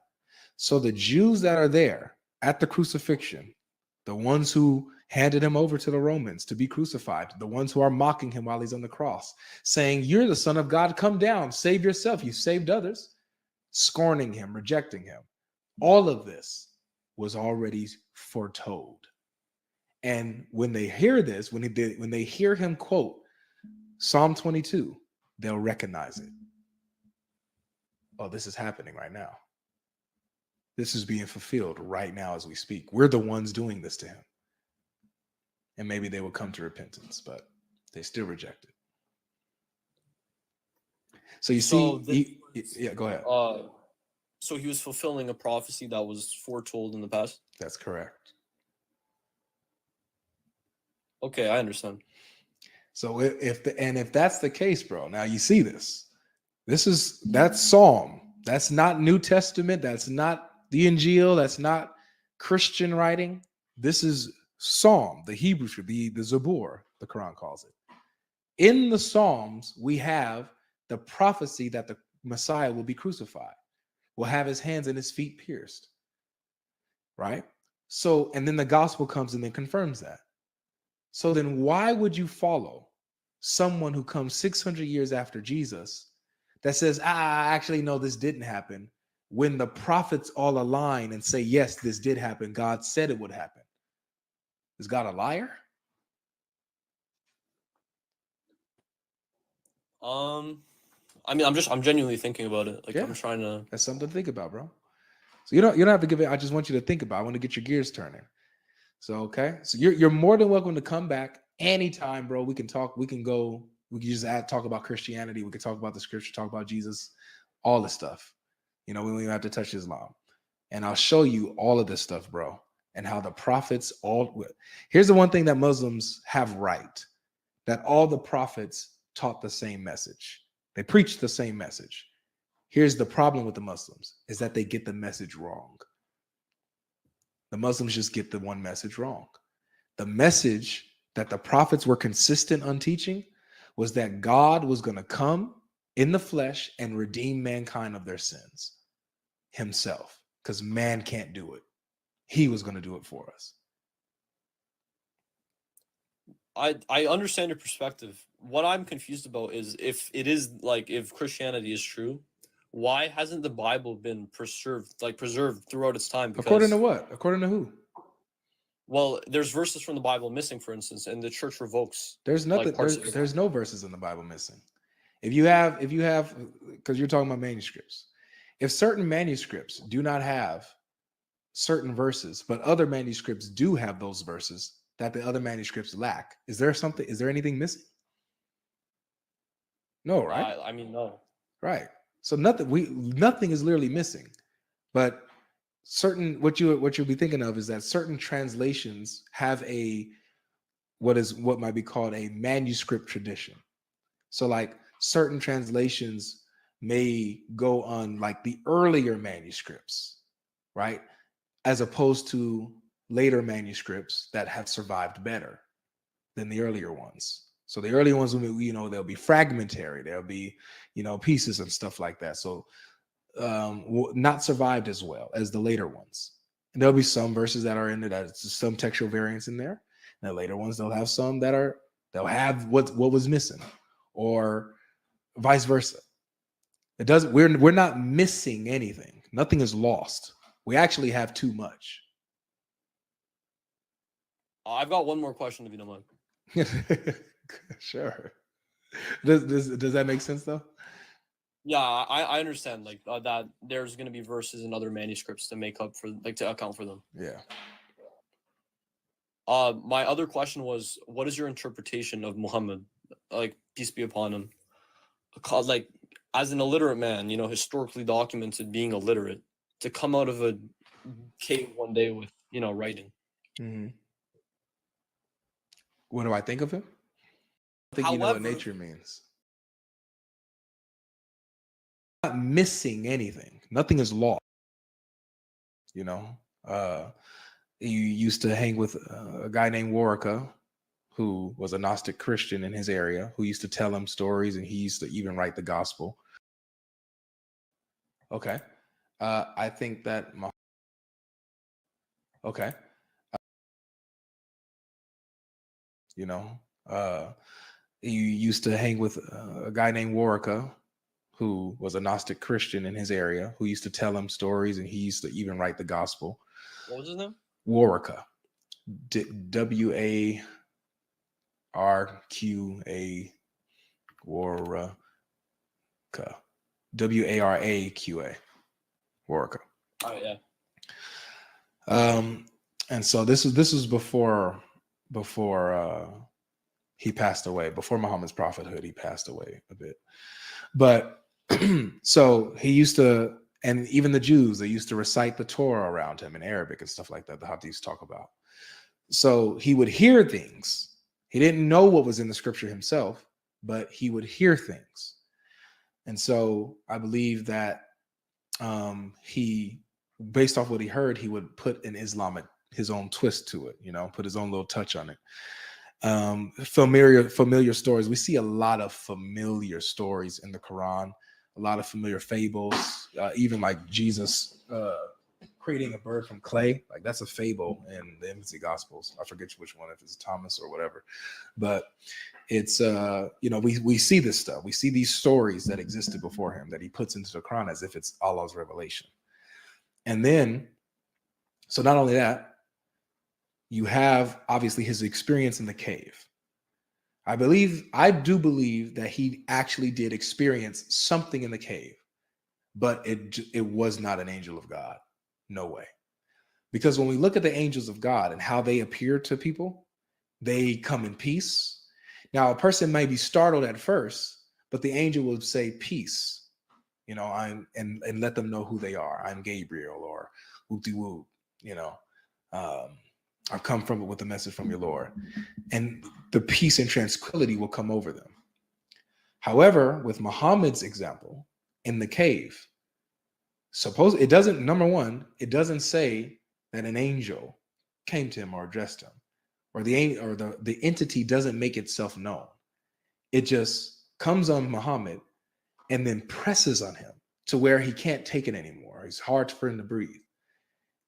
So the Jews that are there at the crucifixion, the ones who handed him over to the Romans to be crucified, the ones who are mocking him while he's on the cross, saying, "You're the Son of God, come down, save yourself. You saved others," scorning him, rejecting him. All of this was already foretold. And when they hear this, when they hear him quote Psalm 22, they'll recognize it. Oh, this is happening right now. This is being fulfilled right now as we speak. We're the ones doing this to him. And maybe they will come to repentance, but they still reject it. So you see, yeah, go ahead. So he was fulfilling a prophecy that was foretold in the past? That's correct. Okay, I understand. So if that's the case, bro, now you see that's Psalm. That's not New Testament. That's not the Injil. That's not Christian writing. This is Psalm, the Hebrew, the Zabur, the Quran calls it. In the Psalms, we have the prophecy that the Messiah will be crucified, will have his hands and his feet pierced, right? So, and then the gospel comes and then confirms that. So then why would you follow someone who comes 600 years after Jesus that says, actually, no, this didn't happen, when the prophets all align and say, yes, this did happen. God said it would happen. Is God a liar? I mean, I'm genuinely thinking about it. Like, yeah. I'm trying to. That's something to think about, bro. So you don't have to give it. I just want you to think about it. I want to get your gears turning. So, okay. So you're more than welcome to come back anytime, bro. We can talk. We can go We could just talk about Christianity. We could talk about the scripture, talk about Jesus, all this stuff. We don't even have to touch Islam. And I'll show you all of this stuff, bro, and how the prophets all. Here's the one thing that Muslims have right, that all the prophets taught the same message. They preached the same message. Here's the problem with the Muslims, is that they get the message wrong. The Muslims just get the one message wrong. The message that the prophets were consistent on teaching was that God was going to come in the flesh and redeem mankind of their sins himself, because man can't do it. He was going to do it for us. I understand your perspective. What I'm confused about is if Christianity is true, why hasn't the Bible been preserved throughout its time? Because, according to what? According to who? Well, there's verses from the Bible missing, for instance, and the church revokes. There's nothing. There's no verses in the Bible missing. If you have, because you're talking about manuscripts. If certain manuscripts do not have certain verses, but other manuscripts do have those verses that the other manuscripts lack, is there anything missing? No, right? I mean, no. Right. So nothing is literally missing. But what you'll be thinking of is that certain translations have what might be called a manuscript tradition. So like certain translations may go on like the earlier manuscripts, right? As opposed to later manuscripts that have survived better than the earlier ones. So the earlier ones, they'll be fragmentary. There'll be, pieces and stuff like that. So not survived as well as the later ones. And there'll be some verses that are in there, that's some textual variants in there. And the later ones, they'll have some they'll have what was missing, or vice versa. We're not missing anything. Nothing is lost. We actually have too much. I've got one more question, if you don't mind. Sure. Does that make sense though? Yeah, I understand that there's going to be verses in other manuscripts to make up for, to account for them. Yeah. My other question was, what is your interpretation of Muhammad, peace be upon him, as an illiterate man, historically documented being illiterate, to come out of a cave one day with, writing? Mm-hmm. What do I think of him? I think you know what nature means. Not missing anything. Nothing is lost. You used to hang with a guy named Waraka, who was a Gnostic Christian in his area, who used to tell him stories, and he used to even write the gospel. Okay. I think that. Okay. You used to hang with a guy named Waraka, who was a Gnostic Christian in his area, who used to tell him stories, and he used to even write the gospel. What was his name? Waraka. Warqa. Waraka. Waraqa. Waraka. Oh yeah. And so this was before he passed away. Before Muhammad's prophethood, he passed away a bit. But so he used to, and even the Jews, they used to recite the Torah around him in Arabic and stuff like that, the Hadiths talk about. So he would hear things. He didn't know what was in the scripture himself, but he would hear things. And so I believe that he, based off what he heard, he would put in Islam his own twist to it, put his own little touch on it. Familiar stories. We see a lot of familiar stories in the Quran, a lot of familiar fables, even like Jesus creating a bird from clay. Like that's a fable in the infancy gospels. I forget which one, if it's Thomas or whatever, but it's we see this stuff. We see these stories that existed before him that he puts into the Quran as if it's Allah's revelation. And then, so not only that, you have obviously his experience in the cave. I do believe that he actually did experience something in the cave, but it was not an angel of God. No way. Because when we look at the angels of God and how they appear to people, they come in peace. Now, a person may be startled at first, but the angel will say, "Peace," I'm and let them know who they are. I'm Gabriel, or whoopty whoop, you know, um, I've come from it with a message from your Lord, and the peace and tranquility will come over them. However, with Muhammad's example in the cave, suppose it doesn't. Number one, it doesn't say that an angel came to him or addressed him, or the entity doesn't make itself known. It just comes on Muhammad and then presses on him to where he can't take it anymore. It's hard for him to breathe,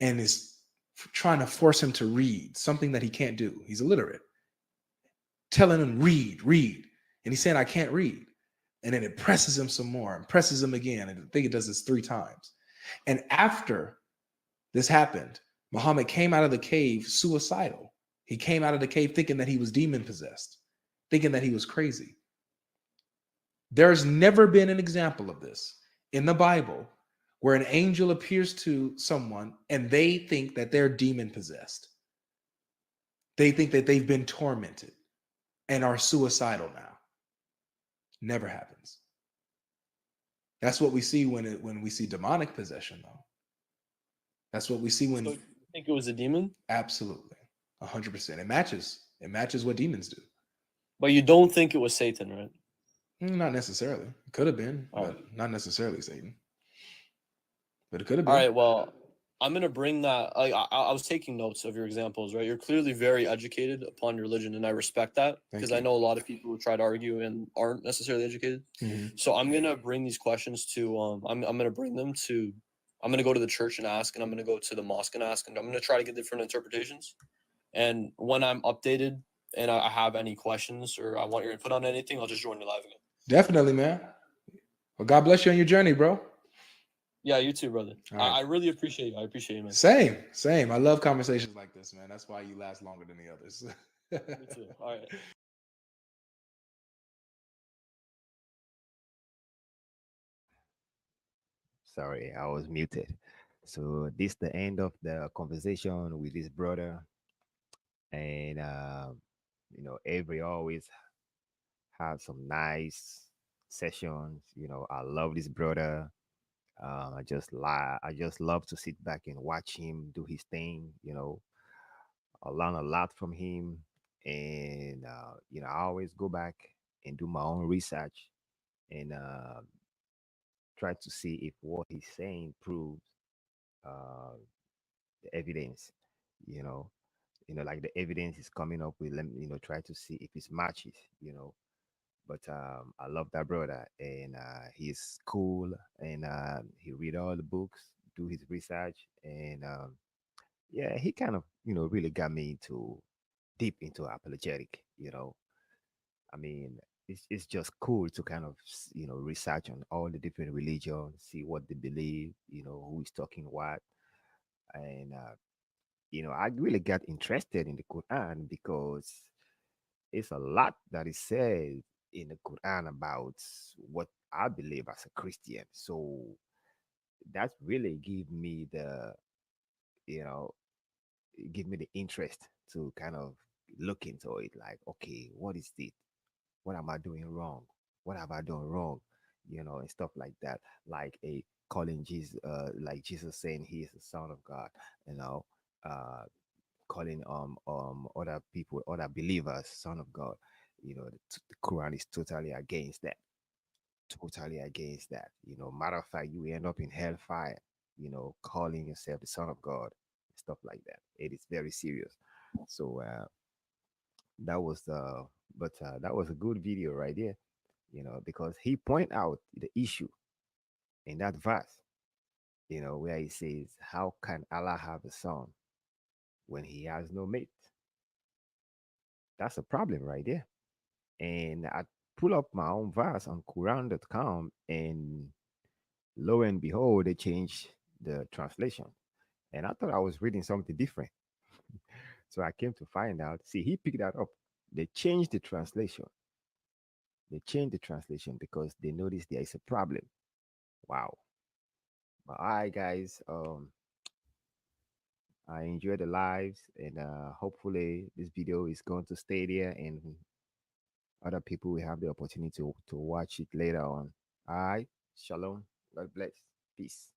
and is trying to force him to read something that he can't do. He's illiterate, telling him read, read, and he's saying I can't read. And then it presses him some more and presses him again. And I think it does this 3 times. And after this happened, Muhammad came out of the cave suicidal. He came out of the cave thinking that he was demon possessed, thinking that he was crazy. There's never been an example of this in the Bible where an angel appears to someone and they think that they're demon possessed. They think that they've been tormented and are suicidal now. Never happens. That's what we see when we see demonic possession, though. That's what we see when. So you think it was a demon? Absolutely, 100%. It matches. It matches what demons do. But you don't think it was Satan, right? Not necessarily. It could have been, All but right. not necessarily Satan. But it could have All been. right. Well, I'm gonna bring that. I was taking notes of your examples, right? You're clearly very educated upon your religion, and I respect that Thank because I you. know a lot of people who try to argue and aren't necessarily educated. Mhm. So I'm gonna bring these questions to. I'm gonna bring them to. I'm gonna go to the church and ask, and I'm gonna go to the mosque and ask, and I'm gonna try to get different interpretations. And when I'm updated and I have any questions or I want your input on anything, I'll just join you live again. Definitely, man. Well, God bless you on your journey, bro. Yeah, you too, brother. All right. I really appreciate you. I appreciate you, man. Same, same. I love conversations like this, man. That's why you last longer than the others. Me too. All right. Sorry, I was muted. So this the end of the conversation with this brother, and every always have some nice sessions. I love this brother. I just love to sit back and watch him do his thing. I learn a lot from him, and I always go back and do my own research and try to see if what he's saying proves uh, the evidence. You know, like the evidence is coming up with. Let me, try to see if it matches. But I love that brother, and he's cool, and he read all the books, do his research, and yeah, he kind of really got me into deep into apologetic. I mean, it's just cool to kind of research on all the different religions, see what they believe, who is talking what, and I really got interested in the Quran because it's a lot that is said in the Quran about what I believe as a Christian. So that really you know, give me the interest to kind of look into it. Like, okay, what is it? What am I doing wrong? What have I done wrong? And stuff like that. Like a calling Jesus, like Jesus saying he is the Son of God. You know, uh, calling other people, other believers, Son of God. The Quran is totally against that. Totally against that. Matter of fact, you end up in hellfire. Calling yourself the Son of God, stuff like that. It is very serious. So that was that was a good video right there. Because he point out the issue in that verse. Where he says, "How can Allah have a son when he has no mate?" That's a problem right there. And I pull up my own verse on Quran.com, and lo and behold, they changed the translation. And I thought I was reading something different. So I came to find out. See, he picked that up. They changed the translation. They changed the translation because they noticed there is a problem. Wow. But all right, guys. I enjoy the lives, and hopefully this video is going to stay there and other people will have the opportunity to watch it later on. All right. Shalom. God bless. Peace.